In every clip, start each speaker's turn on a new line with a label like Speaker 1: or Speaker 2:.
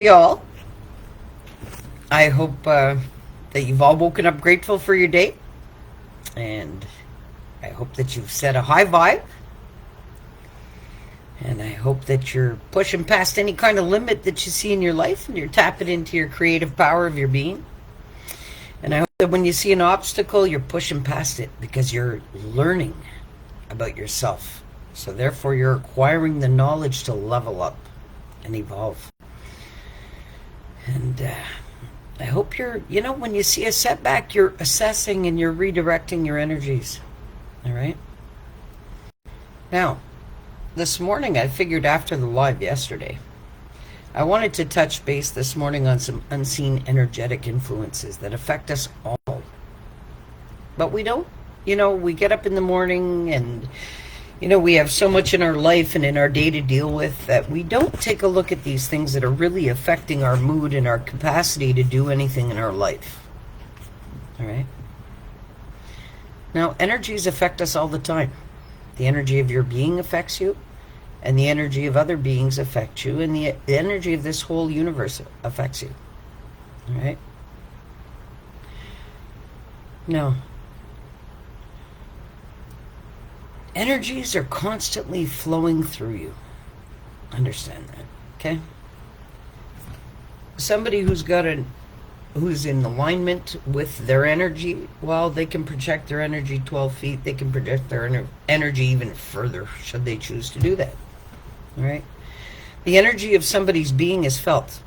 Speaker 1: Y'all, I hope that you've all woken up grateful for your day, and I hope that you've set a high vibe, and I hope that you're pushing past any kind of limit that you see in your life and you're tapping into your creative power of your being. And I hope that when you see an obstacle, you're pushing past it because you're learning about yourself. So therefore, you're acquiring the knowledge to level up and evolve. And I hope when you see a setback, you're assessing and you're redirecting your energies. All right? Now, this morning, I figured after the live yesterday, I wanted to touch base this morning on some unseen energetic influences that affect us all. But we don't. We get up in the morning and we have so much in our life and in our day to deal with that we don't take a look at these things that are really affecting our mood and our capacity to do anything in our life. All right? Now, energies affect us all the time. The energy of your being affects you, and the energy of other beings affect you, and the energy of this whole universe affects you. All right? Now, energies are constantly flowing through you. Understand that, okay? Somebody who's in alignment with their energy, well, they can project their energy 12 feet. They can project their energy even further, should they choose to do that. All right? The energy of somebody's being is felt.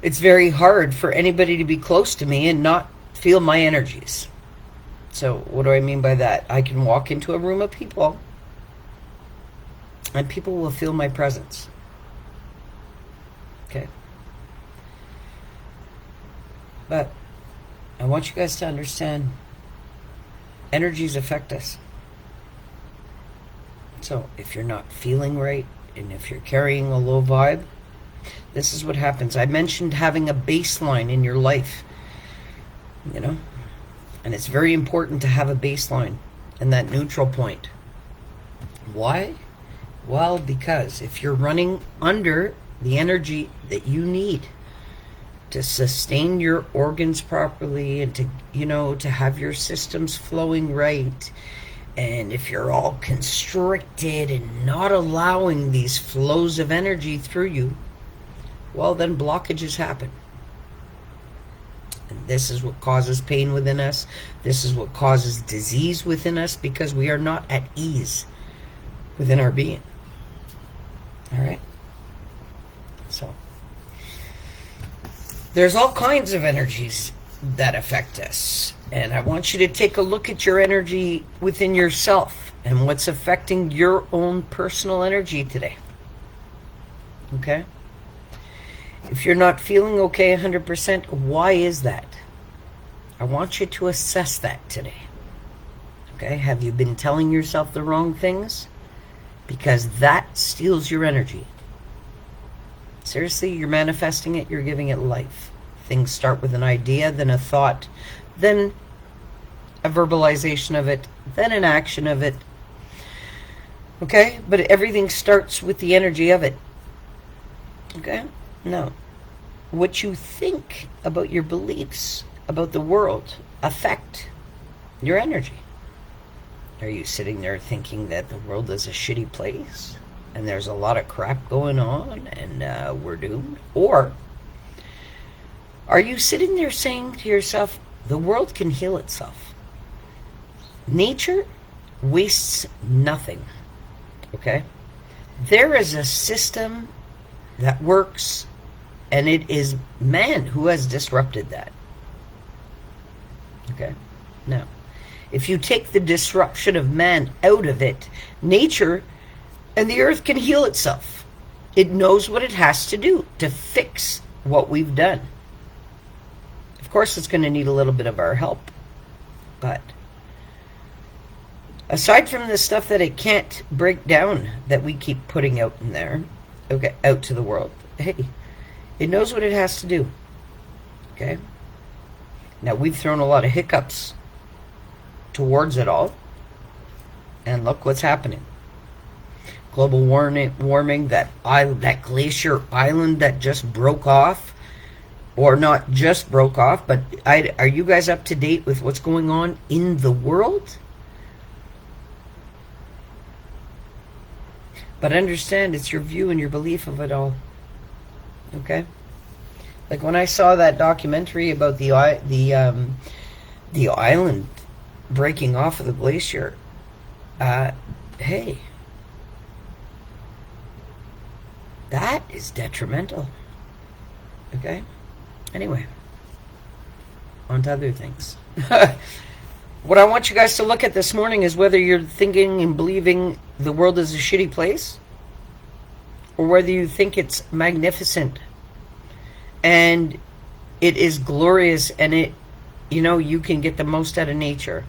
Speaker 1: It's very hard for anybody to be close to me and not feel my energies. So what do I mean by that? I can walk into a room of people and people will feel my presence. Okay. But I want you guys to understand energies affect us. So if you're not feeling right and if you're carrying a low vibe, this is what happens. I mentioned having a baseline in your life, and it's very important to have a baseline and that neutral point. Why? Well, because if you're running under the energy that you need to sustain your organs properly and to have your systems flowing right, and if you're all constricted and not allowing these flows of energy through you, well, then blockages happen. And this is what causes pain within us. This is what causes disease within us because we are not at ease within our being. All right? So, there's all kinds of energies that affect us. And I want you to take a look at your energy within yourself and what's affecting your own personal energy today. Okay? If you're not feeling okay 100%, why is that? I want you to assess that today. Okay? Have you been telling yourself the wrong things? Because that steals your energy. Seriously, you're manifesting it, you're giving it life. Things start with an idea, then a thought, then a verbalization of it, then an action of it. Okay? But everything starts with the energy of it. Okay? No. What you think about your beliefs about the world affect your energy. Are you sitting there thinking that the world is a shitty place and there's a lot of crap going on and we're doomed? Or are you sitting there saying to yourself, the world can heal itself? Nature wastes nothing. Okay? There is a system that works, and it is man who has disrupted that. Okay? Now, if you take the disruption of man out of it, nature and the earth can heal itself. It knows what it has to do to fix what we've done. Of course, it's going to need a little bit of our help. But aside from the stuff that it can't break down that we keep putting out in there, okay, out to the world, hey, it knows what it has to do. Okay? Now, we've thrown a lot of hiccups towards it all. And look what's happening. global warming, that glacier island that just broke off, or not just broke off, but are you guys up to date with what's going on in the world? But understand, it's your view and your belief of it all. Okay? Like when I saw that documentary about the island breaking off of the glacier, hey, that is detrimental. Okay? Anyway, on to other things. What I want you guys to look at this morning is whether you're thinking and believing the world is a shitty place, or whether you think it's magnificent and it is glorious, and you can get the most out of nature.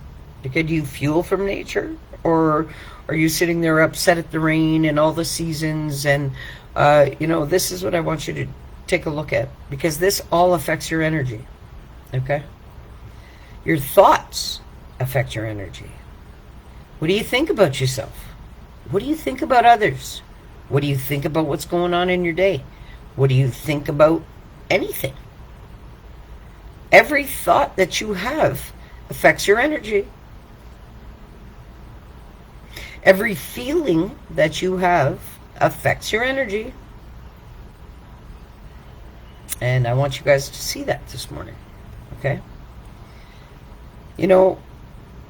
Speaker 1: Could you fuel from nature, or are you sitting there upset at the rain and all the seasons? And this is what I want you to take a look at, because this all affects your energy. Okay? Your thoughts affect your energy. What do you think about yourself? What do you think about others? What do you think about what's going on in your day? What do you think about anything? Every thought that you have affects your energy. Every feeling that you have affects your energy. And I want you guys to see that this morning. Okay?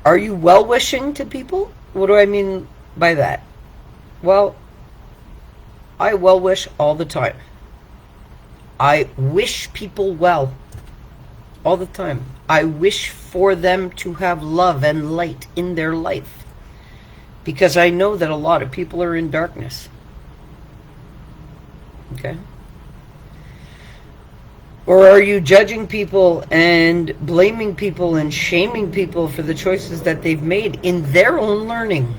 Speaker 1: Are you well-wishing to people? What do I mean by that? Well, I well-wish all the time. I wish people well all the time. I wish for them to have love and light in their life, because I know that a lot of people are in darkness. Okay? Or are you judging people and blaming people and shaming people for the choices that they've made in their own learning?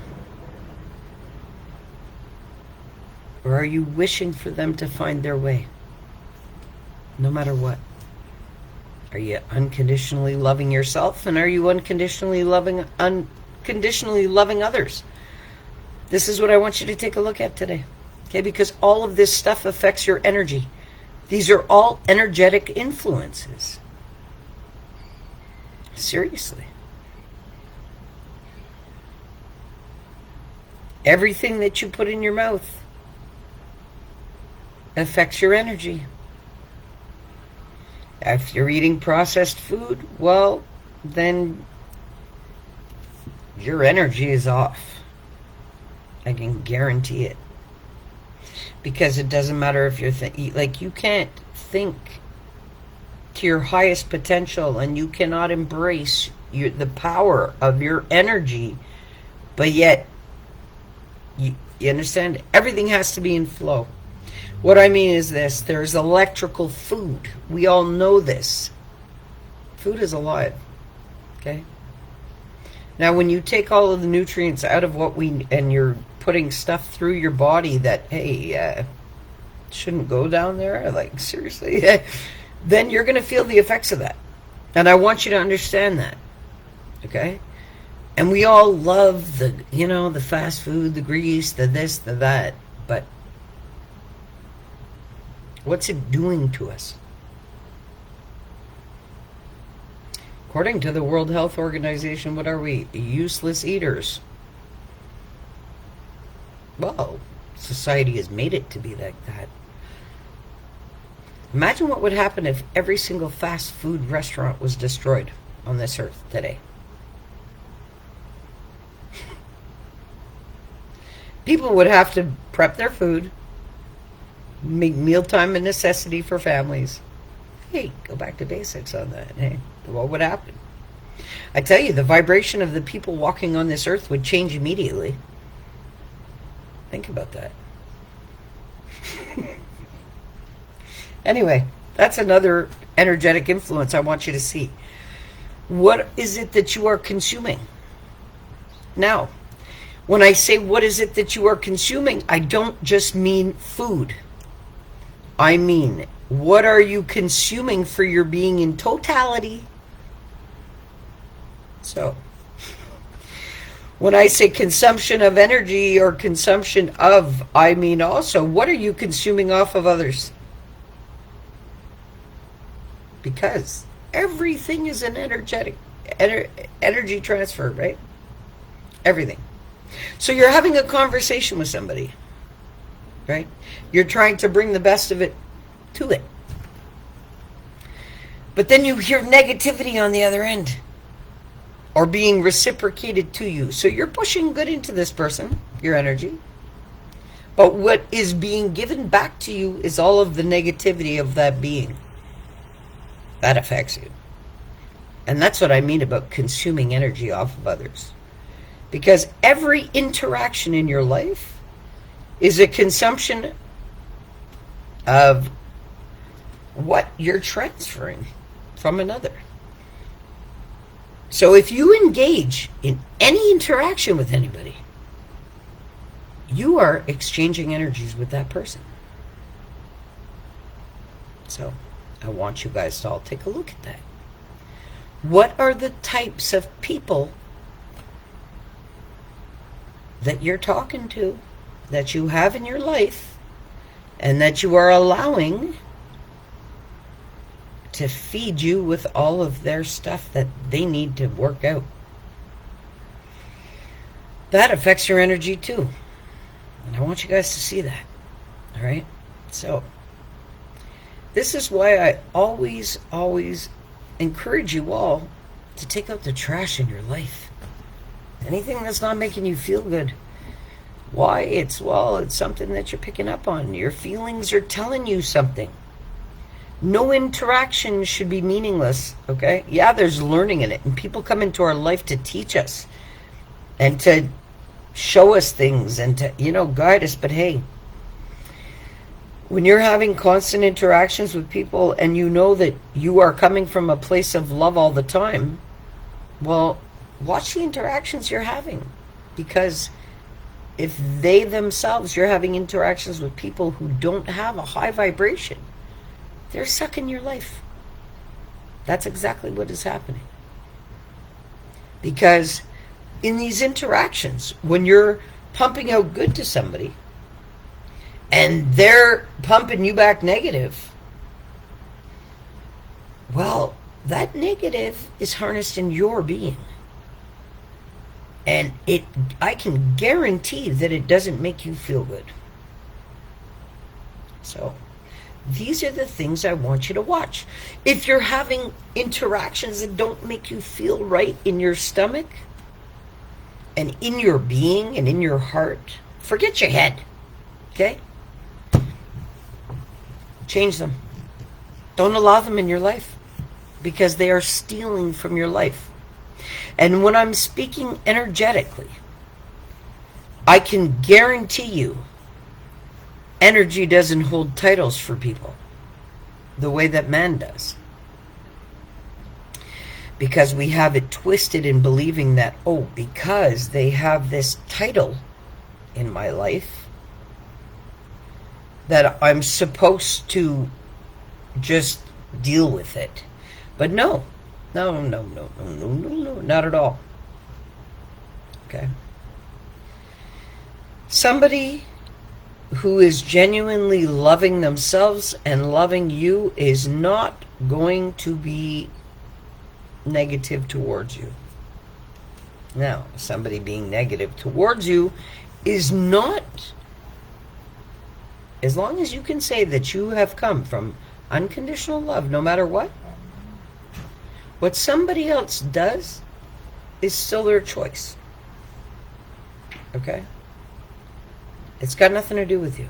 Speaker 1: Or are you wishing for them to find their way, no matter what? Are you unconditionally loving yourself, and are you unconditionally loving others? This is what I want you to take a look at today. Okay, because all of this stuff affects your energy. These are all energetic influences. Seriously. Everything that you put in your mouth affects your energy. If you're eating processed food, well, then your energy is off. I can guarantee it. Because it doesn't matter if you're you can't think to your highest potential, and you cannot embrace the power of your energy, but yet you understand, everything has to be in flow. What I mean is this: there's electrical food. We all know this. Food is alive. Okay? Now, when you take all of the nutrients out of and you're putting stuff through your body that, hey, shouldn't go down there, like, seriously, then you're going to feel the effects of that. And I want you to understand that. Okay? And we all love the fast food, the grease, the this, the that. But what's it doing to us? According to the World Health Organization, what are we? Useless eaters. Well, society has made it to be like that. Imagine what would happen if every single fast food restaurant was destroyed on this earth today. People would have to prep their food, make mealtime a necessity for families. Hey, go back to basics on that. Hey, what would happen? I tell you, the vibration of the people walking on this earth would change immediately. Think about that. Anyway, that's another energetic influence I want you to see. What is it that you are consuming? Now, when I say what is it that you are consuming, I don't just mean food. I mean, what are you consuming for your being in totality? So, When I say consumption of energy or consumption of, I mean also, what are you consuming off of others? Because everything is an energy transfer, right? Everything. So you're having a conversation with somebody, right? You're trying to bring the best of it to it. But then you hear negativity on the other end, or being reciprocated to you. So you're pushing good into this person, your energy. But what is being given back to you is all of the negativity of that being. That affects you. And that's what I mean about consuming energy off of others. Because every interaction in your life is a consumption of what you're transferring from another. So if you engage in any interaction with anybody, you are exchanging energies with that person. So I want you guys to all take a look at that. What are the types of people that you're talking to, that you have in your life, and that you are allowing to feed you with all of their stuff that they need to work out? That affects your energy too. And I want you guys to see that. All right? So, this is why I always encourage you all to take out the trash in your life. Anything that's not making you feel good. Why? It's something that you're picking up on. Your feelings are telling you something. No interaction should be meaningless, okay? Yeah, there's learning in it. And people come into our life to teach us and to show us things and to, guide us. But hey, when you're having constant interactions with people and you know that you are coming from a place of love all the time, well, watch the interactions you're having. Because if they themselves, you're having interactions with people who don't have a high vibration, they're sucking your life. That's exactly what is happening. Because in these interactions, when you're pumping out good to somebody and they're pumping you back negative, well, that negative is harnessed in your being. And I can guarantee that it doesn't make you feel good. So, these are the things I want you to watch. If you're having interactions that don't make you feel right in your stomach and in your being and in your heart, forget your head, okay? Change them. Don't allow them in your life because they are stealing from your life. And when I'm speaking energetically, I can guarantee you energy doesn't hold titles for people the way that man does. Because we have it twisted in believing that, because they have this title in my life, that I'm supposed to just deal with it. But no, not at all. Okay? Somebody who is genuinely loving themselves and loving you is not going to be negative towards you. Now, somebody being negative towards you is not, as long as you can say that you have come from unconditional love, no matter what somebody else does is still their choice. Okay? It's got nothing to do with you.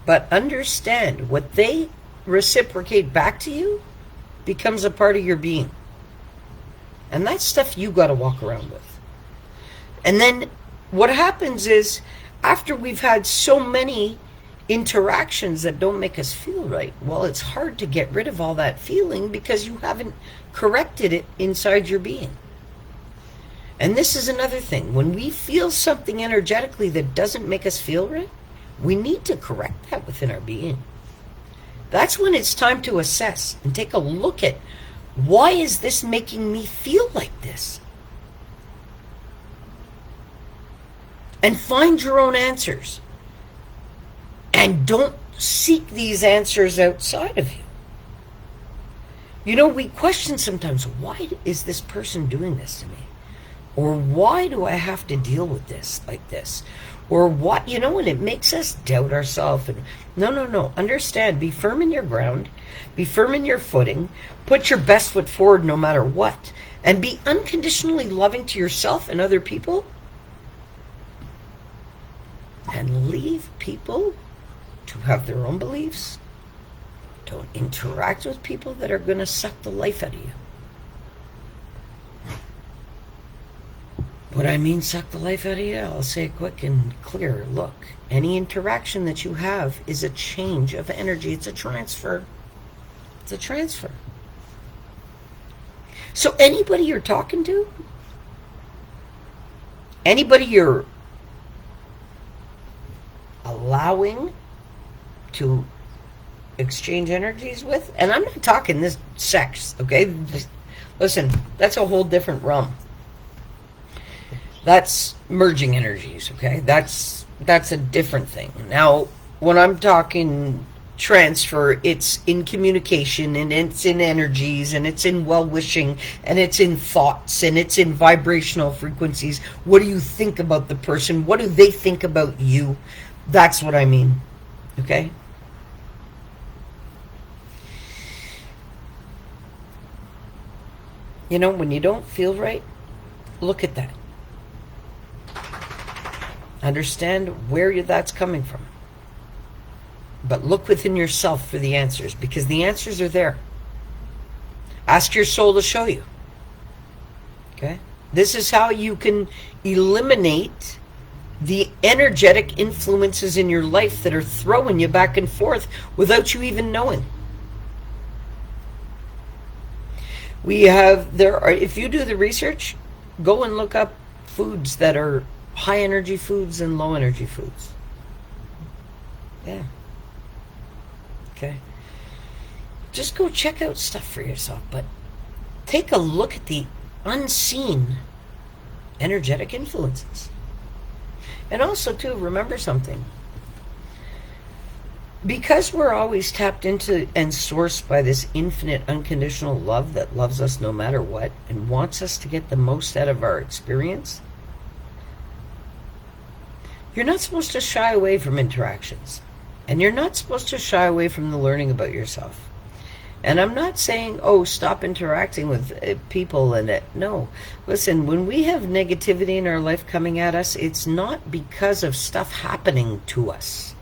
Speaker 1: But understand, what they reciprocate back to you becomes a part of your being. And that's stuff you got to walk around with. And then what happens is, after we've had so many interactions that don't make us feel right, well, it's hard to get rid of all that feeling because you haven't corrected it inside your being. And this is another thing. When we feel something energetically that doesn't make us feel right, we need to correct that within our being. That's when it's time to assess and take a look at, why is this making me feel like this? and find your own answers. And don't seek these answers outside of you. You know, we question sometimes, why is this person doing this to me? Or why do I have to deal with this like this? Or what, you know, and it makes us doubt ourselves. And no. Understand, be firm in your ground, be firm in your footing, put your best foot forward no matter what, and be unconditionally loving to yourself and other people. And leave people to have their own beliefs. Don't interact with people that are going to suck the life out of you. What I mean, suck the life out of you, I'll say it quick and clear. Look, any interaction that you have is a change of energy. It's a transfer. It's a transfer. So anybody you're talking to, anybody you're allowing to exchange energies with, and I'm not talking this sex, okay? Listen, that's a whole different realm. That's merging energies, okay? That's a different thing. Now, when I'm talking transfer, it's in communication, and it's in energies, and it's in well-wishing, and it's in thoughts, and it's in vibrational frequencies. What do you think about the person? What do they think about you? That's what I mean, okay? You know, when you don't feel right, look at that. Understand where that's coming from. But look within yourself for the answers, because the answers are there. Ask your soul to show you. Okay? This is how you can eliminate the energetic influences in your life that are throwing you back and forth without you even knowing. If you do the research, go and look up foods that are high energy foods and low energy foods. Yeah. Okay. Just go check out stuff for yourself, but take a look at the unseen energetic influences. And also, too, remember something. Because we're always tapped into and sourced by this infinite unconditional love that loves us no matter what and wants us to get the most out of our experience, you're not supposed to shy away from interactions. And you're not supposed to shy away from the learning about yourself. And I'm not saying, stop interacting with people and it. No. Listen, when we have negativity in our life coming at us, it's not because of stuff happening to us.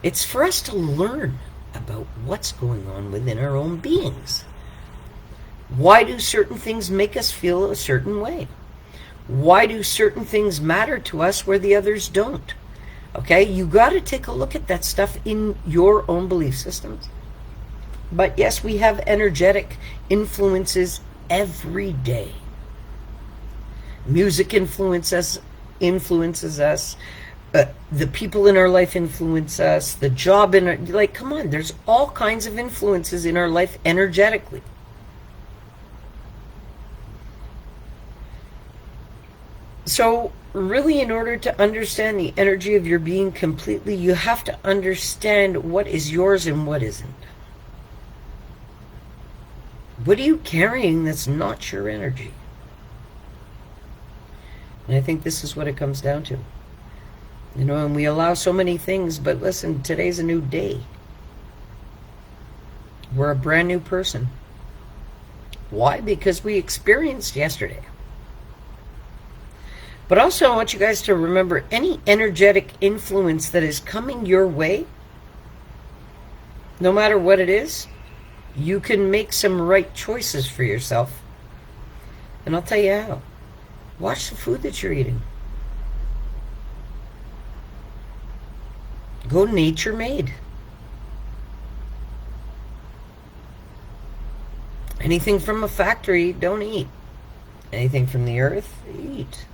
Speaker 1: It's for us to learn about what's going on within our own beings. Why do certain things make us feel a certain way? Why do certain things matter to us where the others don't? Okay, you got to take a look at that stuff in your own belief systems. But yes, we have energetic influences every day. Music influences us. The people in our life influence us. The job in our, come on, there's all kinds of influences in our life energetically. So really, in order to understand the energy of your being completely, you have to understand what is yours and what isn't. What are you carrying that's not your energy? And I think this is what it comes down to. You know, and we allow so many things, but listen, today's a new day. We're a brand new person. Why? Because we experienced yesterday. But also, I want you guys to remember, any energetic influence that is coming your way, no matter what it is, you can make some right choices for yourself. And I'll tell you how. Watch the food that you're eating. Go nature made. Anything from a factory, don't eat. Anything from the earth, eat.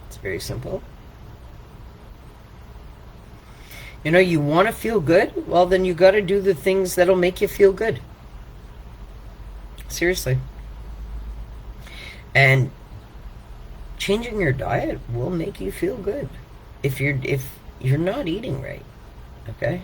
Speaker 1: It's very simple. You know, you want to feel good? Well, then you got to do the things that'll make you feel good. Seriously. And changing your diet will make you feel good if you're not eating right. Okay?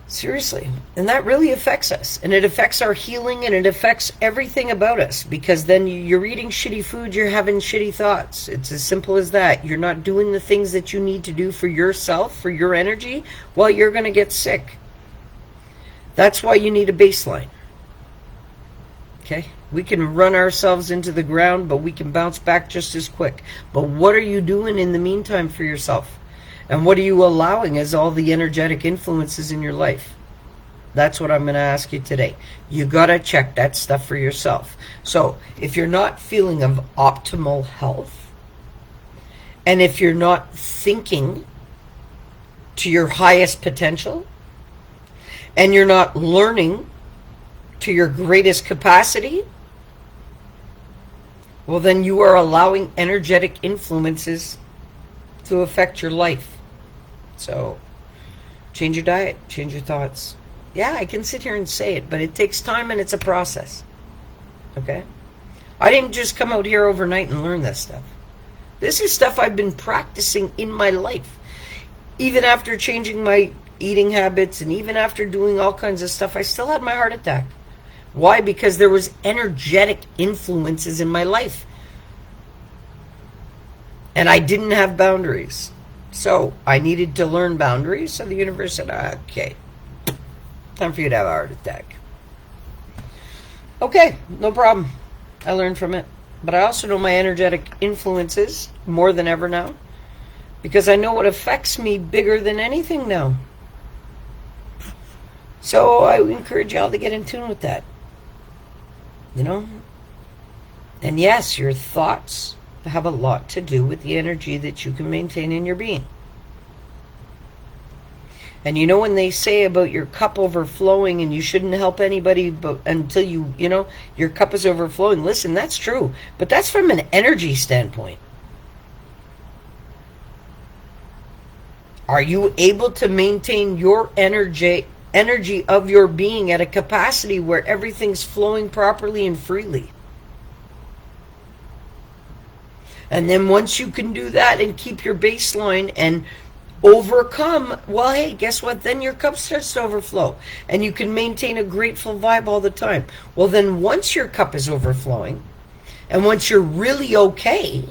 Speaker 1: Seriously. And that really affects us. And it affects our healing, and it affects everything about us, because then you're eating shitty food, you're having shitty thoughts. It's as simple as that. You're not doing the things that you need to do for yourself, for your energy. Well, you're going to get sick. That's why you need a baseline. Okay? We can run ourselves into the ground, but we can bounce back just as quick. But what are you doing in the meantime for yourself? And what are you allowing as all the energetic influences in your life? That's what I'm going to ask you today. You got to check that stuff for yourself. So if you're not feeling of optimal health, and if you're not thinking to your highest potential, and you're not learning to your greatest capacity, well, then you are allowing energetic influences to affect your life. So change your diet, change your thoughts. Yeah, I can sit here and say it, but it takes time and it's a process. Okay? I didn't just come out here overnight and learn this stuff. This is stuff I've been practicing in my life. Even after changing my eating habits and even after doing all kinds of stuff, I still had my heart attack. Why? Because there was energetic influences in my life. And I didn't have boundaries. So I needed to learn boundaries. So the universe said, okay, time for you to have a heart attack. Okay, no problem. I learned from it. But I also know my energetic influences more than ever now, because I know what affects me bigger than anything now. So I encourage y'all to get in tune with that. You know? And yes, your thoughts have a lot to do with the energy that you can maintain in your being. And you know when they say about your cup overflowing and you shouldn't help anybody but until your cup is overflowing. Listen, that's true. But that's from an energy standpoint. Are you able to maintain your energy of your being at a capacity where everything's flowing properly and freely? And then once you can do that and keep your baseline and overcome, well, hey, guess what? Then your cup starts to overflow. And you can maintain a grateful vibe all the time. Well, then once your cup is overflowing, and once you're really okay,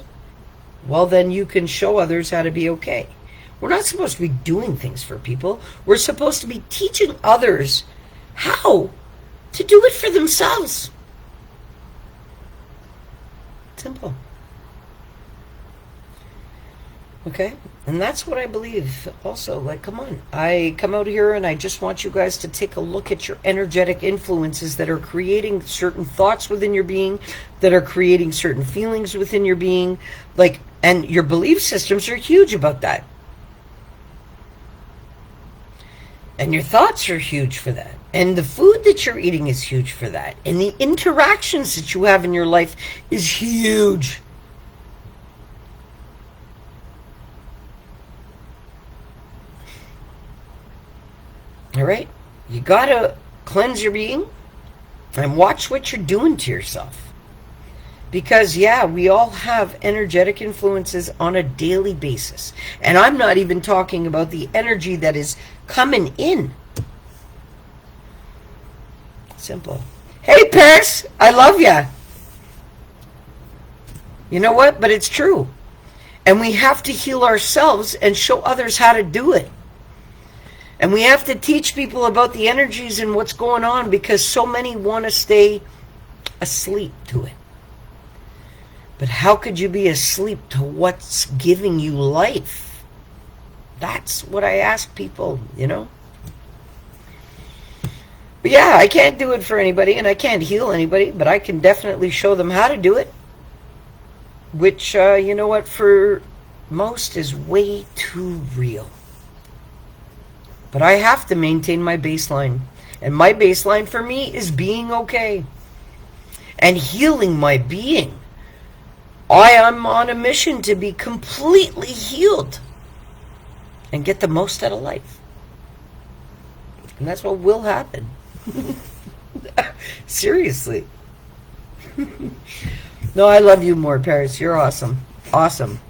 Speaker 1: well, then you can show others how to be okay. We're not supposed to be doing things for people. We're supposed to be teaching others how to do it for themselves. Simple. Okay? And that's what I believe also. Like, come on. I come out here and I just want you guys to take a look at your energetic influences that are creating certain thoughts within your being, that are creating certain feelings within your being. Like, and your belief systems are huge about that. And your thoughts are huge for that. And the food that you're eating is huge for that. And the interactions that you have in your life is huge. All right? You got to cleanse your being and watch what you're doing to yourself. Because, yeah, we all have energetic influences on a daily basis. And I'm not even talking about the energy that is coming in. Simple. Hey, Paris, I love ya. You know what? But it's true. And we have to heal ourselves and show others how to do it. And we have to teach people about the energies and what's going on, because so many want to stay asleep to it. But how could you be asleep to what's giving you life? That's what I ask people, you know? But yeah, I can't do it for anybody, and I can't heal anybody, but I can definitely show them how to do it. Which, you know what, for most is way too real. But I have to maintain my baseline. And my baseline for me is being okay. And healing my being. I am on a mission to be completely healed and get the most out of life. And that's what will happen. Seriously. No, I love you more, Paris. You're awesome. Awesome.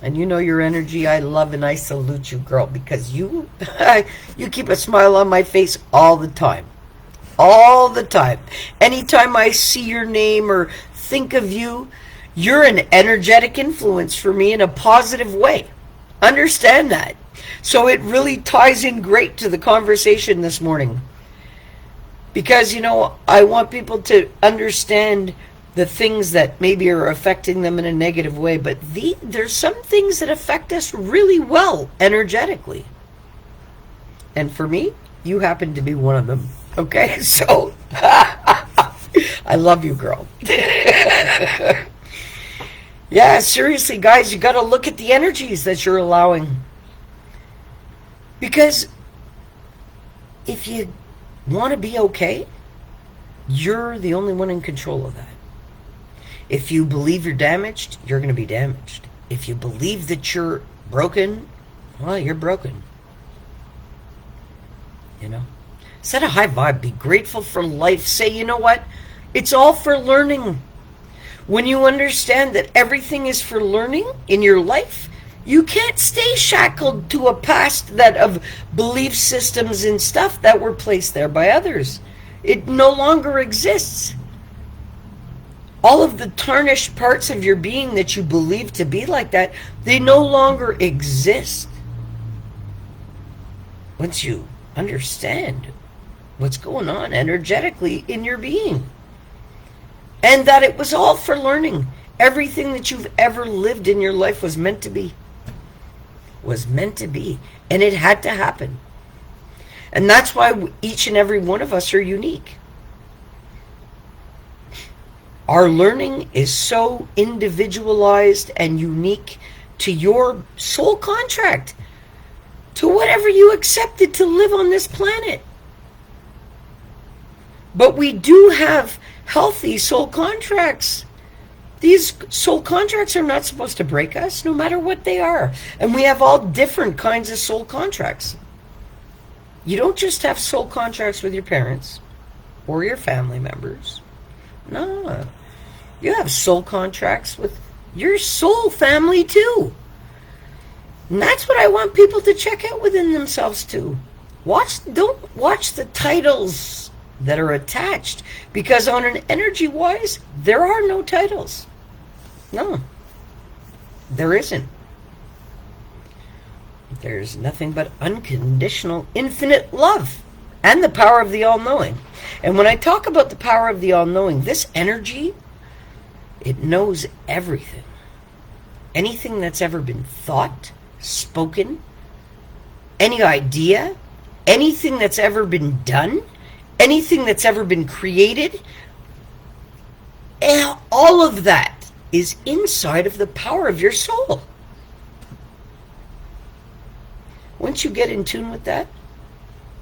Speaker 1: And you know your energy. I love and I salute you, girl, because you you keep a smile on my face all the time. All the time. Anytime I see your name or think of you, you're an energetic influence for me in a positive way. Understand that. So it really ties in great to the conversation this morning. Because, you know, I want people to understand the things that maybe are affecting them in a negative way, but there's some things that affect us really well energetically. And for me, you happen to be one of them. Okay? So, I love you, girl. Yeah, seriously, guys, you got to look at the energies that you're allowing. Because if you want to be okay, you're the only one in control of that. If you believe you're damaged, you're going to be damaged. If you believe that you're broken, well, you're broken. You know? Set a high vibe. Be grateful for life. Say, you know what? It's all for learning. When you understand that everything is for learning in your life, you can't stay shackled to a past that of belief systems and stuff that were placed there by others. It no longer exists. All of the tarnished parts of your being that you believe to be like that, they no longer exist. Once you understand what's going on energetically in your being. And that it was all for learning. Everything that you've ever lived in your life was meant to be. Was meant to be. And it had to happen. And that's why each and every one of us are unique. Our learning is so individualized and unique to your soul contract. To whatever you accepted to live on this planet. But we do have healthy soul contracts. These soul contracts are not supposed to break us, no matter what they are. And we have all different kinds of soul contracts. You don't just have soul contracts with your parents or your family members. No. You have soul contracts with your soul family too. And that's what I want people to check out within themselves too. Don't watch the titles that are attached, because on an energy wise, there are no titles. No, there isn't. There's nothing but unconditional, infinite love and the power of the all-knowing. And when I talk about the power of the all-knowing, this energy, it knows everything. Anything that's ever been thought, spoken, any idea, anything that's ever been done, anything that's ever been created, all of that is inside of the power of your soul. Once you get in tune with that,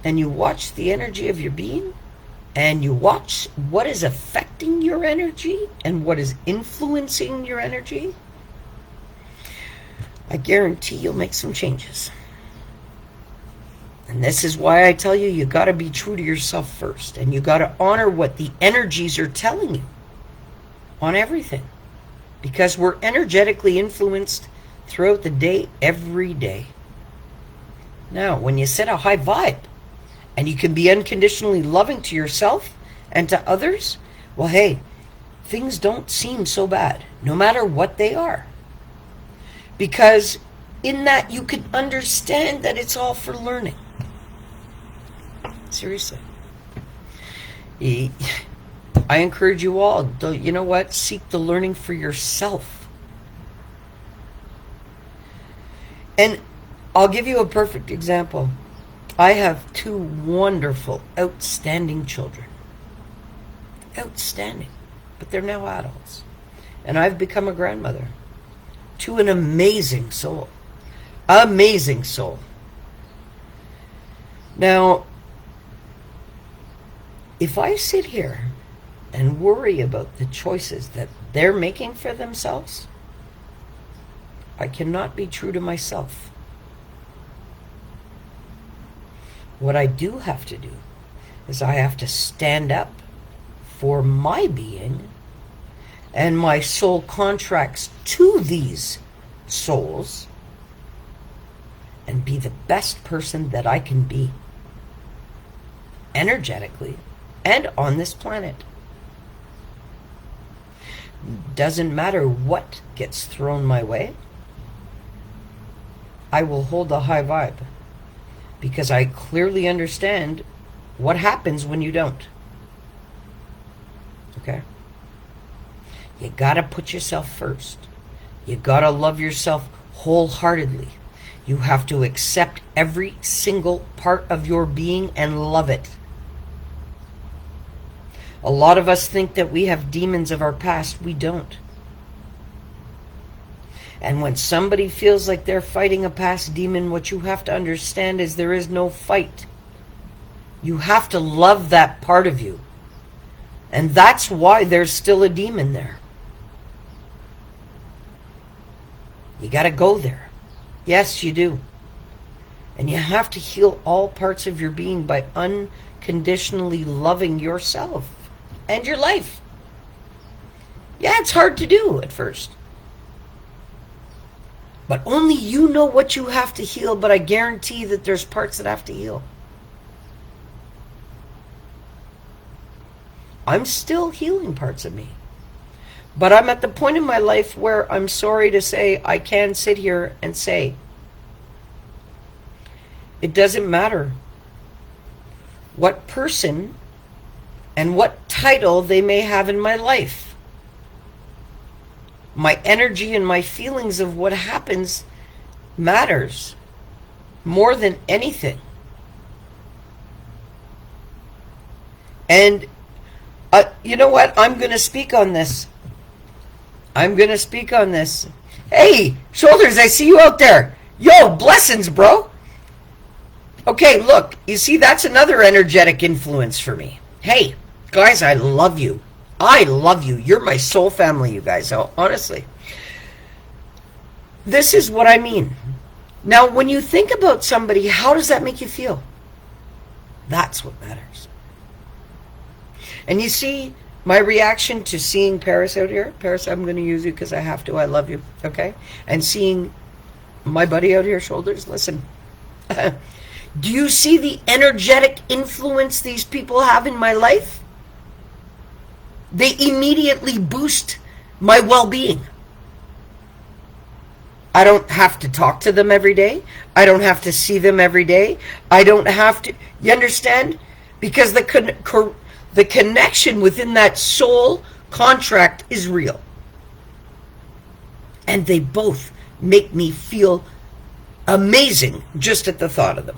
Speaker 1: and you watch the energy of your being, and you watch what is affecting your energy, and what is influencing your energy, I guarantee you'll make some changes. And this is why I tell you, you got to be true to yourself first. And you got to honor what the energies are telling you on everything. Because we're energetically influenced throughout the day, every day. Now, when you set a high vibe, and you can be unconditionally loving to yourself and to others, well, hey, things don't seem so bad, no matter what they are. Because in that, you can understand that it's all for learning. Seriously. I encourage you all, you know what? Seek the learning for yourself. And I'll give you a perfect example. I have 2 wonderful, outstanding children. Outstanding. But they're now adults. And I've become a grandmother to an amazing soul. Amazing soul. Now, if I sit here and worry about the choices that they're making for themselves, I cannot be true to myself. What I do have to do is I have to stand up for my being and my soul contracts to these souls and be the best person that I can be, energetically and on this planet. Doesn't matter what gets thrown my way, I will hold a high vibe, because I clearly understand what happens when you don't. Okay? You gotta put yourself first. You gotta love yourself wholeheartedly. You have to accept every single part of your being and love it. A lot of us think that we have demons of our past. We don't. And when somebody feels like they're fighting a past demon, what you have to understand is there is no fight. You have to love that part of you. And that's why there's still a demon there. You got to go there. Yes, you do. And you have to heal all parts of your being by unconditionally loving yourself and your life. Yeah, it's hard to do at first. But only you know what you have to heal, but I guarantee that there's parts that have to heal. I'm still healing parts of me. But I'm at the point in my life where I'm sorry to say I can sit here and say, it doesn't matter what person and what title they may have in my life. My energy and my feelings of what happens matters more than anything. And you know what? I'm going to speak on this. Hey, Shoulders, I see you out there. Yo, blessings, bro. Okay, look, you see, that's another energetic influence for me. Hey, guys, I love you. I love you. You're my soul family, you guys. So, honestly. This is what I mean. Now, when you think about somebody, how does that make you feel? That's what matters. And you see my reaction to seeing Paris out here. Paris, I'm going to use you because I have to. I love you. Okay? And seeing my buddy out here, Shoulders, listen. Do you see the energetic influence these people have in my life? They immediately boost my well-being. I don't have to talk to them every day. I don't have to see them every day. I don't have to... You understand? Because the connection within that soul contract is real. And they both make me feel amazing just at the thought of them.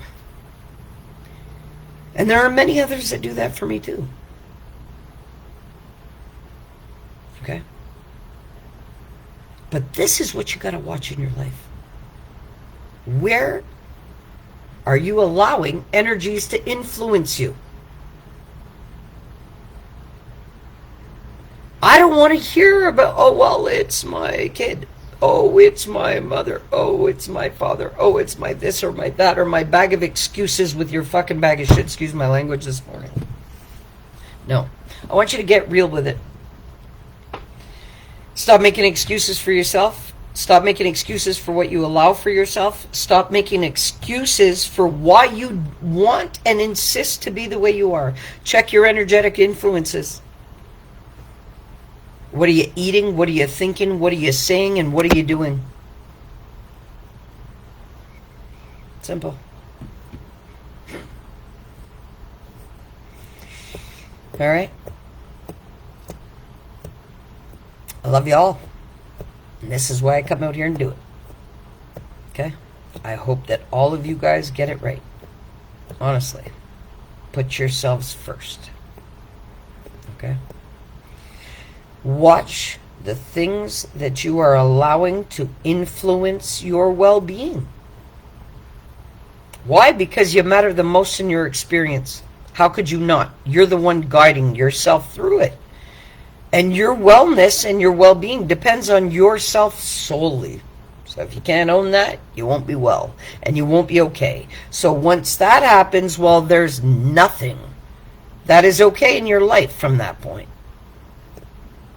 Speaker 1: And there are many others that do that for me too. Okay? But this is what you got to watch in your life. Where are you allowing energies to influence you? I don't want to hear about, oh, well, it's my kid. Oh, it's my mother. Oh, it's my father. Oh, it's my this or my that or my bag of excuses with your fucking bag of shit. Excuse my language this morning. No. I want you to get real with it. Stop making excuses for yourself. Stop making excuses for what you allow for yourself. Stop making excuses for why you want and insist to be the way you are. Check your energetic influences. What are you eating? What are you thinking? What are you saying? And what are you doing? Simple. All right? I love you all. And this is why I come out here and do it. Okay? I hope that all of you guys get it right. Honestly. Put yourselves first. Okay? Watch the things that you are allowing to influence your well-being. Why? Because you matter the most in your experience. How could you not? You're the one guiding yourself through it. And your wellness and your well-being depends on yourself solely. So if you can't own that, you won't be well. And you won't be okay. So once that happens, well, there's nothing that is okay in your life from that point.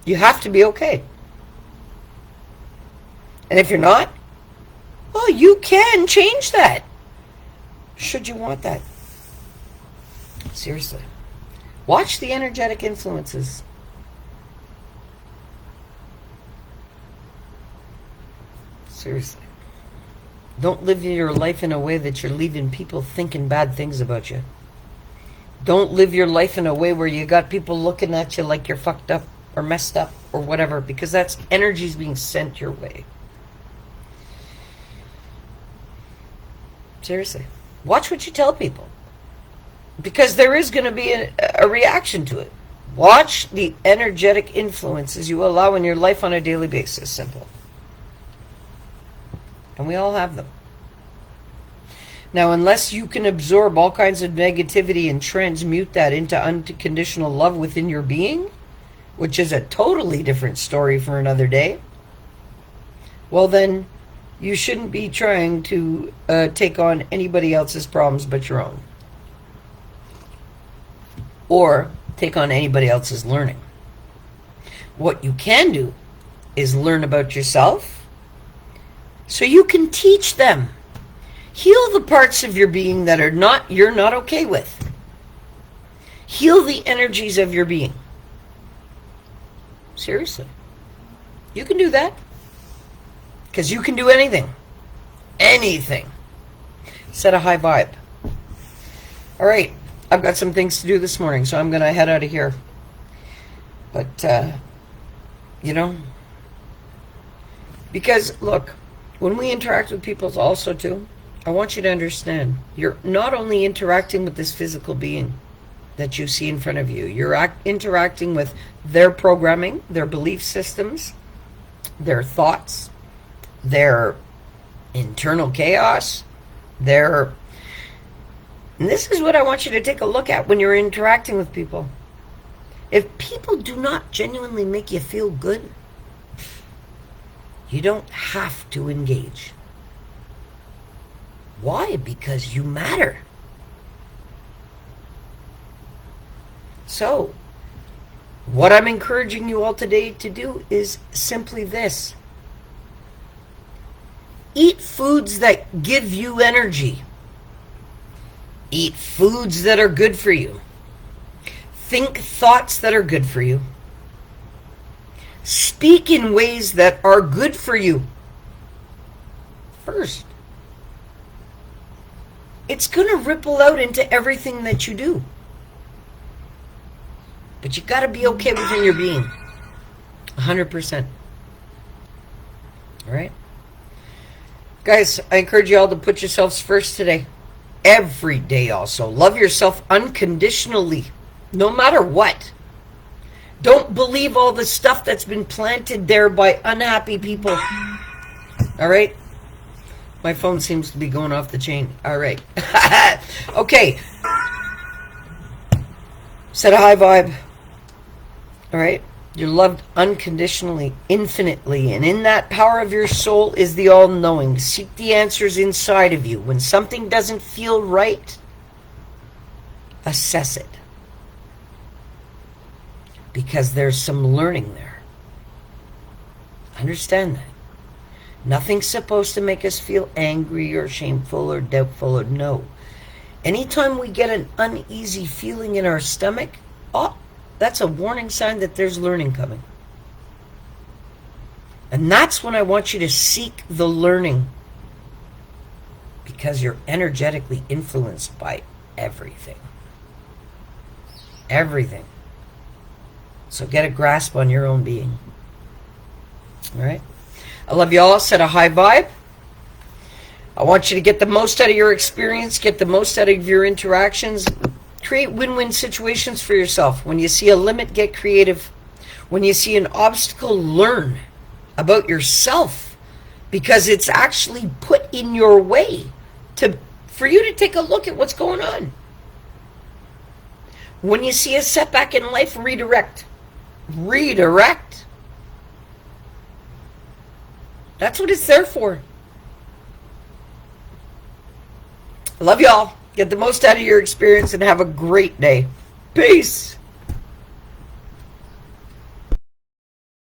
Speaker 1: You have to be okay. And if you're not, well, you can change that. Should you want that? Seriously. Watch the energetic influences. Seriously. Don't live your life in a way that you're leaving people thinking bad things about you. Don't live your life in a way where you got people looking at you like you're fucked up or messed up or whatever, because that's energies being sent your way. Seriously. Watch what you tell people, because there is going to be a reaction to it. Watch the energetic influences you allow in your life on a daily basis. Simple. And we all have them. Now, unless you can absorb all kinds of negativity and transmute that into unconditional love within your being, which is a totally different story for another day, well then, you shouldn't be trying to take on anybody else's problems but your own. Or take on anybody else's learning. What you can do is learn about yourself so you can teach them. Heal the parts of your being that you're not okay with. Heal the energies of your being. Seriously. You can do that. Because you can do anything. Anything. Set a high vibe. All right. I've got some things to do this morning, so I'm going to head out of here. But, because, look, when we interact with people also, too, I want you to understand, you're not only interacting with this physical being that you see in front of you, you're interacting with their programming, their belief systems, their thoughts, their internal chaos, and this is what I want you to take a look at when you're interacting with people. If people do not genuinely make you feel good, you don't have to engage. Why? Because you matter. So, what I'm encouraging you all today to do is simply this. Eat foods that give you energy. Eat foods that are good for you. Think thoughts that are good for you. Speak in ways that are good for you. First. It's going to ripple out into everything that you do. But you got to be okay within your being. 100%. All right? Guys, I encourage you all to put yourselves first today. Every day also. Love yourself unconditionally. No matter what. Don't believe all the stuff that's been planted there by unhappy people. All right? My phone seems to be going off the chain. All right. Okay. Set a high vibe. All right? You're loved unconditionally, infinitely, and in that power of your soul is the all-knowing. Seek the answers inside of you. When something doesn't feel right, assess it. Because there's some learning there. Understand that. Nothing's supposed to make us feel angry or shameful or doubtful or no. Anytime we get an uneasy feeling in our stomach, that's a warning sign that there's learning coming. And that's when I want you to seek the learning. Because you're energetically influenced by everything. Everything. So get a grasp on your own being. All right? I love you all. Set a high vibe. I want you to get the most out of your experience. Get the most out of your interactions. Create win-win situations for yourself. When you see a limit, get creative. When you see an obstacle, learn about yourself. Because it's actually put in your way for you to take a look at what's going on. When you see a setback in life, redirect. Redirect. That's what it's there for. I love y'all. Get the most out of your experience and have a great day. Peace.